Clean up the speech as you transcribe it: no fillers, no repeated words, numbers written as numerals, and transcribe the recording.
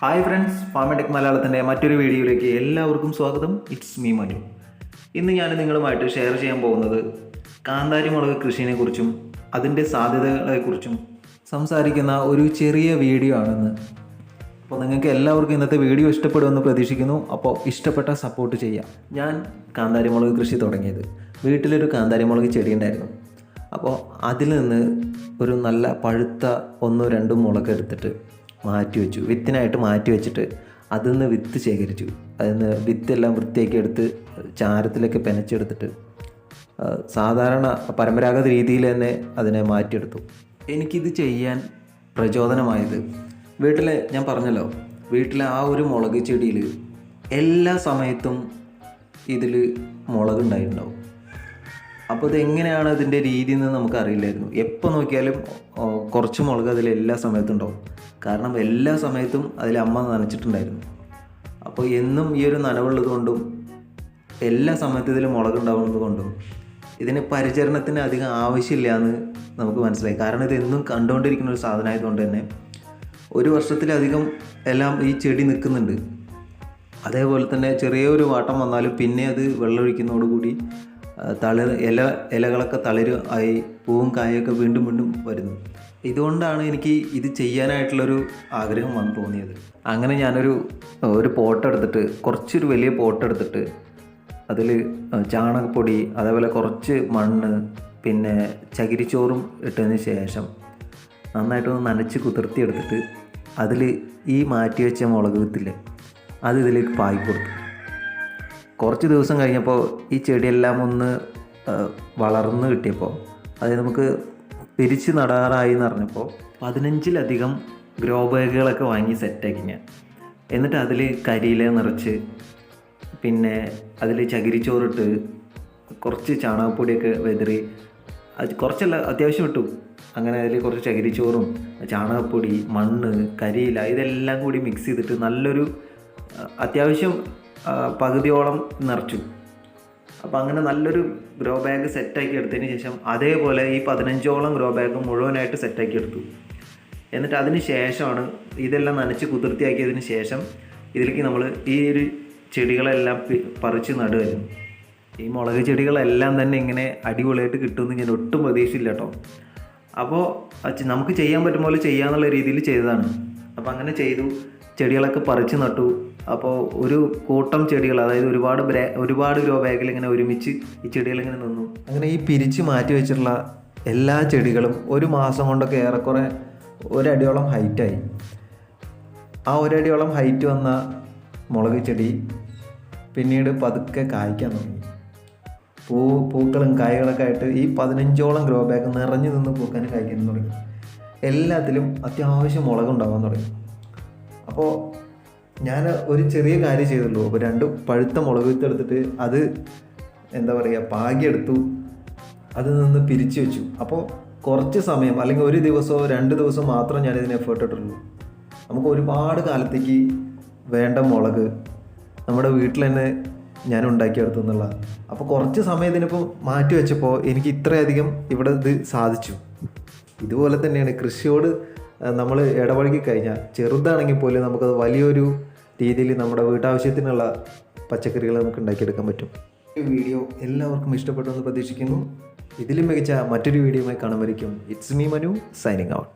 Hi friends, ഫാമടെക് മലയാളത്തിൻ്റെ മറ്റൊരു വീഡിയോയിലേക്ക് എല്ലാവർക്കും സ്വാഗതം. It's me Manu. ഇന്ന് ഞാൻ നിങ്ങളുമായിട്ട് ഷെയർ ചെയ്യാൻ പോകുന്നത് കാന്താരി മുളക് കൃഷിയെക്കുറിച്ചും അതിൻ്റെ സാധ്യതകളെക്കുറിച്ചും സംസാരിക്കുന്ന ഒരു ചെറിയ വീഡിയോ ആണെന്ന്. അപ്പോൾ നിങ്ങൾക്ക് എല്ലാവർക്കും ഇന്നത്തെ വീഡിയോ ഇഷ്ടപ്പെടുമെന്ന് പ്രതീക്ഷിക്കുന്നു. അപ്പോൾ ഇഷ്ടപ്പെട്ട സപ്പോർട്ട് ചെയ്യാം. ഞാൻ കാന്താരി മുളക് കൃഷി തുടങ്ങിയത് വീട്ടിലൊരു കാന്താരി മുളക് ചെടി ഉണ്ടായിരുന്നു. അപ്പോൾ അതിൽ നിന്ന് ഒരു നല്ല പഴുത്ത 1-2 മുളക് എടുത്തിട്ട് മാറ്റി വിത്തിനായിട്ട് മാറ്റി വെച്ചിട്ട് അതിൽ നിന്ന് വിത്ത് ശേഖരിച്ചു. അതിൽ നിന്ന് വിത്തെല്ലാം വൃത്തിയാക്കി എടുത്ത് ചാരത്തിലേക്ക് പെനച്ചെടുത്തിട്ട് സാധാരണ പരമ്പരാഗത രീതിയിൽ തന്നെ അതിനെ മാറ്റിയെടുത്തു. എനിക്കിത് ചെയ്യാൻ പ്രചോദനമായത് ഞാൻ പറഞ്ഞല്ലോ, വീട്ടിലെ ആ ഒരു മുളക് ചെടിയിൽ എല്ലാ സമയത്തും ഇതിൽ മുളക് ഉണ്ടായിട്ടുണ്ടാവും. അപ്പോൾ ഇതെങ്ങനെയാണ് അതിൻ്റെ രീതി എന്ന് നമുക്കറിയില്ലായിരുന്നു. എപ്പോൾ നോക്കിയാലും കുറച്ച് മുളക് അതിൽ എല്ലാ സമയത്തും ഉണ്ടാവും. കാരണം എല്ലാ സമയത്തും അതിൽ അമ്മ നനച്ചിട്ടുണ്ടായിരുന്നു. അപ്പോൾ എന്നും ഈ ഒരു നനവുള്ളത് കൊണ്ടും എല്ലാ സമയത്തും ഇതിൽ മുളക് ഉണ്ടാവുന്നത് കൊണ്ടും ഇതിന് പരിചരണത്തിന് അധികം ആവശ്യമില്ല എന്ന് നമുക്ക് മനസ്സിലായി. കാരണം ഇത് എന്നും കണ്ടുകൊണ്ടിരിക്കുന്ന ഒരു സാധനമായതുകൊണ്ട് തന്നെ ഒരു വർഷത്തിലധികം എല്ലാം ഈ ചെടി നിൽക്കുന്നുണ്ട്. അതേപോലെ തന്നെ ചെറിയൊരു വാട്ടം വന്നാലും പിന്നെ അത് വെള്ളമൊഴിക്കുന്നതോടുകൂടി ഇലകളൊക്കെ തളിര് ആയി പൂവും കായൊക്കെ വീണ്ടും വരുന്നു. ഇതുകൊണ്ടാണ് എനിക്ക് ഇത് ചെയ്യാനായിട്ടുള്ളൊരു ആഗ്രഹം വന്നു തോന്നിയത്. അങ്ങനെ ഞാനൊരു പോട്ട് എടുത്തിട്ട്, കുറച്ചൊരു വലിയ പോട്ട് എടുത്തിട്ട് അതിൽ ചാണകപ്പൊടി, അതേപോലെ കുറച്ച് മണ്ണ്, പിന്നെ ചകിരിച്ചോറും ഇട്ടതിന് ശേഷം നന്നായിട്ടൊന്ന് നനച്ച് കുതിർത്തിയെടുത്തിട്ട് അതിൽ ഈ മാറ്റി വെച്ച മുളക് വിത്തില്ലേ അത് ഇതിലേക്ക് പായി കൊടുത്തു. കുറച്ച് ദിവസം കഴിഞ്ഞപ്പോൾ ഈ ചെടിയെല്ലാം ഒന്ന് വളർന്ന് കിട്ടിയപ്പോൾ അത് നമുക്ക് പിരിച്ച് നടാറായി എന്ന് പറഞ്ഞപ്പോൾ 15ലധികം ഗ്രോ ബാഗുകളൊക്കെ വാങ്ങി സെറ്റാക്കി ഞാൻ. എന്നിട്ട് അതിൽ കരിയില നിറച്ച്, പിന്നെ അതിൽ ചകിരിച്ചോറിട്ട്, കുറച്ച് ചാണകപ്പൊടിയൊക്കെ വെതറി, അത് കുറച്ചല്ല അത്യാവശ്യം ഇട്ടു. അങ്ങനെ അതിൽ കുറച്ച് ചകിരിച്ചോറും ചാണകപ്പൊടി, മണ്ണ്, കരിയില ഇതെല്ലാം കൂടി മിക്സ് ചെയ്തിട്ട് നല്ലൊരു അത്യാവശ്യം പകുതിയോളം നിറച്ചു. അപ്പോൾ അങ്ങനെ നല്ലൊരു ഗ്രോ ബാഗ് സെറ്റാക്കി എടുത്തതിന് ശേഷം അതേപോലെ ഈ 15ഓളം ഗ്രോ ബാഗ് മുഴുവനായിട്ട് സെറ്റാക്കി എടുത്തു. എന്നിട്ട് അതിന് ശേഷമാണ് ഇതെല്ലാം നനച്ച് കുതിർത്തിയാക്കിയതിന് ശേഷം ഇതിലേക്ക് നമ്മൾ ഈ ഒരു ചെടികളെല്ലാം പറിച്ച് നടുകയായിരുന്നു. ഈ മുളക് ചെടികളെല്ലാം തന്നെ ഇങ്ങനെ അടിപൊളിയായിട്ട് കിട്ടുമെന്ന് ഞാൻ ഒട്ടും പ്രതീക്ഷിച്ചില്ല കേട്ടോ. അപ്പോൾ നമുക്ക് ചെയ്യാൻ പറ്റും പോലെ ചെയ്യാന്നുള്ള രീതിയിൽ ചെയ്തതാണ്. അപ്പോൾ അങ്ങനെ ചെയ്തു, ചെടികളൊക്കെ പറിച്ച് നട്ടു. അപ്പോൾ ഒരു കൂട്ടം ചെടികൾ, അതായത് ഒരുപാട് ഗ്രോ ബാഗിൽ ഇങ്ങനെ ഒരുമിച്ച് ഈ ചെടികളിങ്ങനെ നിന്നു. അങ്ങനെ ഈ പിരിച്ച് മാറ്റി വെച്ചിട്ടുള്ള എല്ലാ ചെടികളും ഒരു മാസം കൊണ്ടൊക്കെ ഏറെക്കുറെ 1 അടിയോളം ഹൈറ്റായി. ആ 1 അടിയോളം ഹൈറ്റ് വന്ന മുളക് ചെടി പിന്നീട് പതുക്കെ കായ്ക്കാൻ തുടങ്ങി. പൂക്കളും കായകളൊക്കെ ആയിട്ട് ഈ 15ഓളം ഗ്രോ ബാഗ് നിറഞ്ഞു നിന്ന് പൂക്കാനും കായ്ക്കാനും തുടങ്ങി. എല്ലാത്തിലും അത്യാവശ്യം മുളകുണ്ടാവാൻ തുടങ്ങി. അപ്പോൾ ഞാൻ ഒരു ചെറിയ കാര്യം ചെയ്തുള്ളൂ. അപ്പോൾ 2 പഴുത്ത മുളക് വിത്ത് എടുത്തിട്ട് അത് പാകിയെടുത്തു, അതിൽ നിന്ന് പിരിച്ചു വെച്ചു. അപ്പോൾ കുറച്ച് സമയം, അല്ലെങ്കിൽ 1 ദിവസമോ 2 ദിവസം മാത്രം ഞാനിതിന് എഫേർട്ട് ഇട്ടുള്ളൂ. നമുക്ക് ഒരുപാട് കാലത്തേക്ക് വേണ്ട മുളക് നമ്മുടെ വീട്ടിൽ തന്നെ ഞാൻ ഉണ്ടാക്കിയെടുത്തു എന്നുള്ളതാണ്. അപ്പോൾ കുറച്ച് സമയം ഇതിനിപ്പോൾ മാറ്റി വെച്ചപ്പോൾ എനിക്ക് ഇത്രയധികം ഇവിടെ ഇത് സാധിച്ചു. ഇതുപോലെ തന്നെയാണ് കൃഷിയോട് നമ്മൾ ഇടപഴകി കഴിഞ്ഞാൽ, ചെറുതാണെങ്കിൽ പോലും നമുക്കത് വലിയൊരു രീതിയിൽ നമ്മുടെ വീട്ടാവശ്യത്തിനുള്ള പച്ചക്കറികൾ നമുക്ക് ഉണ്ടാക്കിയെടുക്കാൻ പറ്റും. ഈ വീഡിയോ എല്ലാവർക്കും ഇഷ്ടപ്പെട്ടു എന്ന് പ്രതീക്ഷിക്കുന്നു. ഇതിലും മികച്ച മറ്റൊരു വീഡിയോയുമായി കാണുമായിരിക്കും. It's me Manu, signing out.